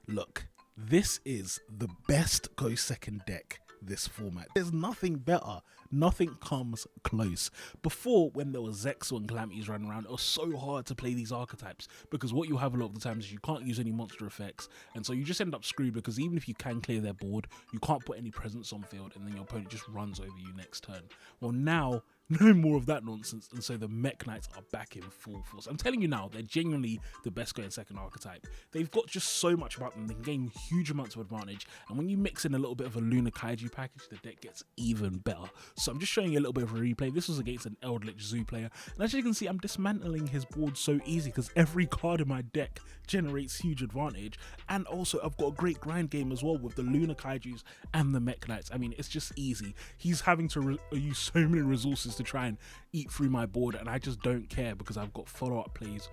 Look, this is the best Go Second deck this format. There's nothing better. Nothing comes close. Before, when there was Zexal and Calamities running around, it was so hard to play these archetypes because what you have a lot of the times is you can't use any monster effects, and so you just end up screwed because even if you can clear their board, you can't put any presence on field, and then your opponent just runs over you next turn. Well, now no more of that nonsense, and so the Mech Knights are back in full force. I'm telling you now, they're genuinely the best going second archetype. They've got just so much about them. They can gain huge amounts of advantage, and when you mix in a little bit of a Lunar Kaiju package, the deck gets even better. So I'm just showing you a little bit of a replay. This was against an Eldritch Zoo player, and as you can see, I'm dismantling his board so easy because every card in my deck generates huge advantage, and also I've got a great grind game as well with the Lunar Kaijus and the Mech Knights. I mean, it's just easy. He's having to use so many resources to try and eat through my board, and I just don't care because I've got follow-up plays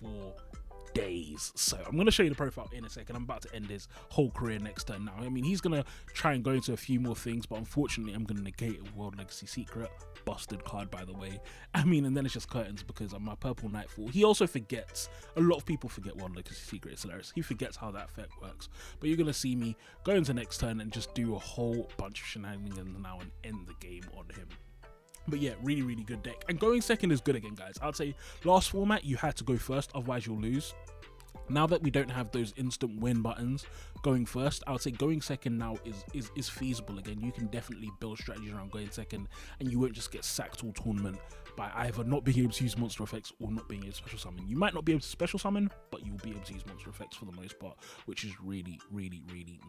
for days. So I'm going to show you the profile in a second. I'm about to end his whole career next turn now. I mean, he's going to try and go into a few more things, but unfortunately I'm going to negate a World Legacy Secret. Busted card, by the way. I mean, and then it's just curtains because I'm my purple Nightfall. He also forgets, a lot of people forget World Legacy Secret. It's hilarious. He forgets how that effect works. But you're going to see me go into next turn and just do a whole bunch of shenanigans now and end the game on him. But yeah, really good deck. And going second is good again, guys. I'd say last format you had to go first, otherwise you'll lose. Now that we don't have those instant win buttons going first, I would say going second now is feasible again. You can definitely build strategies around going second, and you won't just get sacked all tournament by either not being able to use monster effects or not being able to special summon. You might not be able to special summon, but you'll be able to use monster effects for the most part, which is really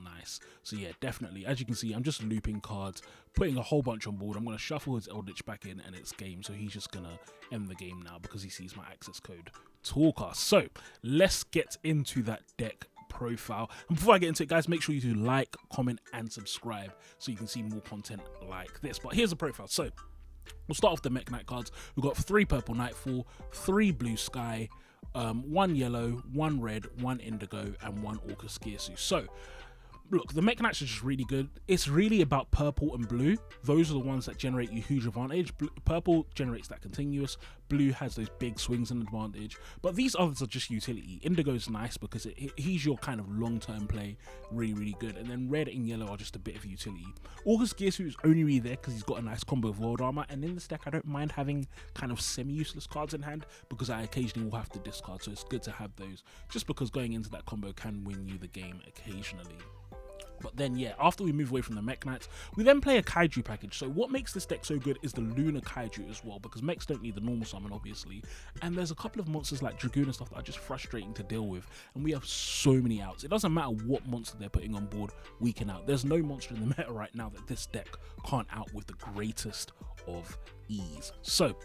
nice. So yeah, definitely, as you can see, I'm just looping cards, putting a whole bunch on board. I'm going to shuffle his Eldritch back in, and it's game. So he's just going to end the game now because he sees my access code Toolcast. So let's get into that deck profile, and before I get into it, guys, make sure you do like, comment and subscribe so you can see more content like this. But here's the profile. So we'll start off the Mech Knight cards. We've got 3 purple Nightfall, 3 blue Sky, 1 yellow, 1 red, 1 indigo and 1 Orcus Gearsu. So look, the Mech Knights are just really good. It's really about purple and blue. Those are the ones that generate you huge advantage. Purple generates that continuous. Blue has those big swings and advantage. But these others are just utility. Indigo's nice because he's your kind of long-term play. Really good. And then red and yellow are just a bit of utility. Orcus Gearsu is only really there because he's got a nice combo of World Armor. And in this deck, I don't mind having kind of semi-useless cards in hand because I occasionally will have to discard. So it's good to have those just because going into that combo can win you the game occasionally. But then, yeah, after we move away from the Mech Knights, we then play a Kaiju package. So what makes this deck so good is the Lunar Kaiju as well, because mechs don't need the normal summon, obviously. And there's a couple of monsters like Dragoon and stuff that are just frustrating to deal with. And we have so many outs. It doesn't matter what monster they're putting on board, we can out. There's no monster in the meta right now that this deck can't out with the greatest of ease. So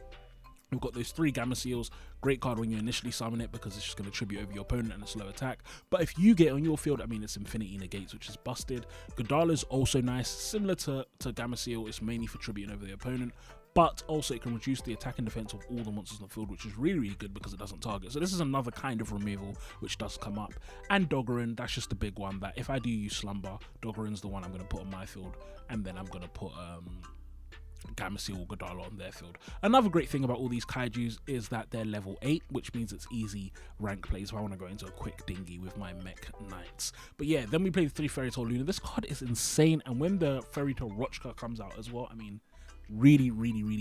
we've got those 3 Gamma Seals. Great card when you initially summon it because it's just going to tribute over your opponent and a slow attack. But if you get on your field, I mean, it's Infinity Negates, which is busted. Godala's also nice. Similar to Gamma Seal, it's mainly for tributing over the opponent. But also it can reduce the attack and defense of all the monsters on the field, which is really good because it doesn't target. So this is another kind of removal which does come up. And Doggerin, that's just a big one that if I do use Slumber, Doggerin's the one I'm going to put on my field. And then I'm going to put Gamma Seal or Godala on their field. Another great thing about all these kaijus is that they're level 8, which means it's easy rank plays if I want to go into a quick dinghy with my Mech Knights. But yeah, then we play the 3 Fairy Tale Luna. This card is insane, and when the Fairy Tale Rochka comes out as well, I mean, really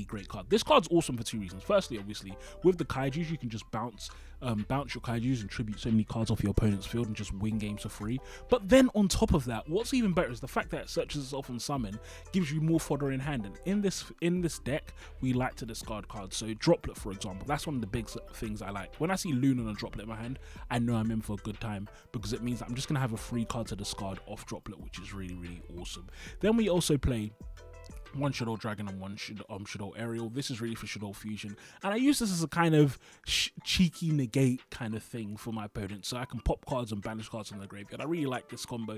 great card. This card's awesome for 2 reasons. Firstly, obviously, with the kaijus, you can just bounce your kaijus and tribute so many cards off your opponent's field and just win games for free. But then on top of that, what's even better is the fact that it searches itself on summon, gives you more fodder in hand. And in this deck, we like to discard cards. So Droplet, for example, that's one of the big things I like. When I see Luna and a Droplet in my hand, I know I'm in for a good time because it means that I'm just gonna have a free card to discard off Droplet, which is really awesome. Then we also play 1 Shadow Dragon and 1 Shadow Aerial. This is really for Shadow Fusion, and I use this as a kind of cheeky negate kind of thing for my opponent, so I can pop cards and banish cards from the graveyard. I really like this combo.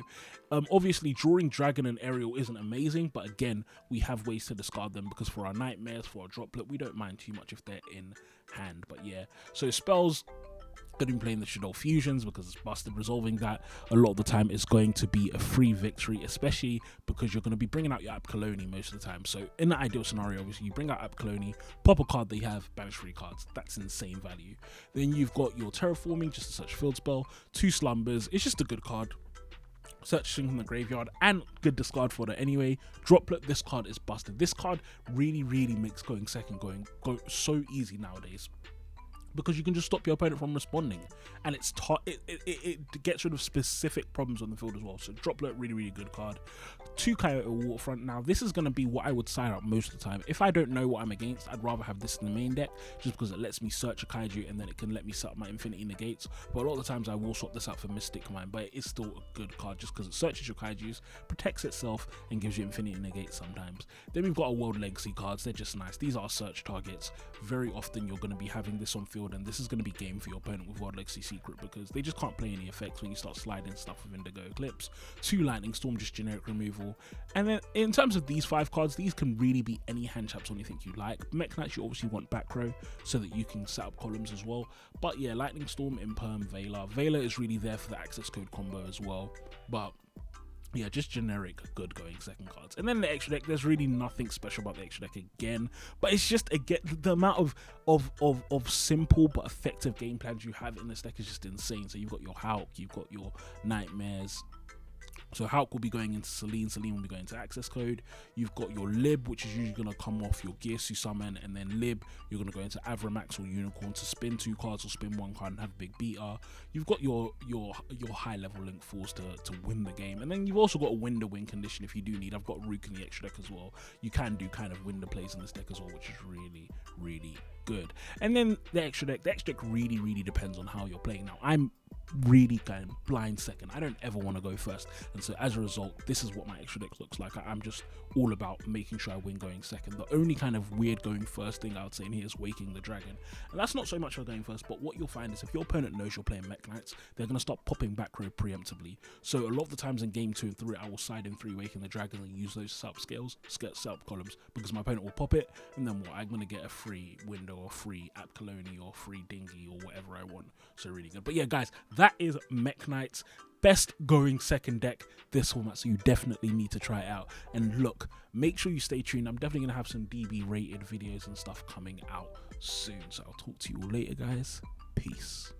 Obviously, drawing Dragon and Aerial isn't amazing, but again, we have ways to discard them because for our Nightmares, for our Droplet, we don't mind too much if they're in hand. But yeah, so spells. Going to be playing the Shadow Fusions because it's busted. Resolving that a lot of the time is going to be a free victory, especially because you're going to be bringing out your App Colony most of the time. So in the ideal scenario, obviously you bring out App Colony, pop a card that you have, banish 3 cards. That's insane value. Then you've got your Terraforming, just a search field spell, 2 Slumbers. It's just a good card. Searching from the graveyard and good discard fodder anyway. Droplet, this card is busted. This card really makes going second go so easy nowadays, because you can just stop your opponent from responding, and it gets rid of specific problems on the field as well. So Droplet, really good card. 2 Coyote Waterfront. Now this is going to be what I would sign up most of the time. If I don't know what I'm against, I'd rather have this in the main deck, just because it lets me search a kaiju and then it can let me set up my Infinity Negates. But a lot of the times I will swap this out for Mystic Mine, but it is still a good card just because it searches your kaijus, protects itself, and gives you Infinity Negates sometimes. Then we've got our World Legacy cards. They're just nice. These are search targets. Very often you're going to be having this on field, and this is going to be game for your opponent with World Legacy Secret, because they just can't play any effects when you start sliding stuff with Indigo Eclipse. 2 Lightning Storm, just generic removal. And then in terms of these 5 cards, these can really be any hand traps on anything you like. Mech Knights, you obviously want back row so that you can set up columns as well. But yeah, Lightning Storm, Imperm, Veiler is really there for the access code combo as well. But yeah, just generic good going second cards. And then the extra deck, there's really nothing special about the extra deck again, but it's just, again, the amount of simple but effective game plans you have in this deck is just insane. So you've got your Hulk, you've got your Nightmares. So Hulk will be going into Selene will be going to access code. You've got your Lib, which is usually going to come off your Gearsu summon, and then Lib, you're going to go into Avramax or Unicorn to spin 2 cards or spin 1 card and have a big beater. You've got your high level Link Force to win the game, and then you've also got a window win condition if you do need. I've got Rook in the extra deck as well. You can do kind of window plays in this deck as well, which is really good. And then the extra deck really depends on how you're playing. Now I'm really kind of blind second. I don't ever want to go first, and so as a result, this is what my extra deck looks like. I'm just all about making sure I win going second. The only kind of weird going first thing I would say in here is Waking the Dragon, and that's not so much for going first, but what you'll find is if your opponent knows you're playing Mech Knights, they're going to start popping back row preemptively. So a lot of the times in game 2 and 3, I will side in 3 Waking the Dragon and use those setup scales, set up columns, because my opponent will pop it, and then what, I'm going to get a free window or free App Colony or free Dingy or whatever I want. So really good. But yeah, guys, that is Mech Knights, best going second deck this format, so you definitely need to try it out. And look, make sure you stay tuned. I'm definitely gonna have some DB rated videos and stuff coming out soon, so I'll talk to you all later, guys. Peace.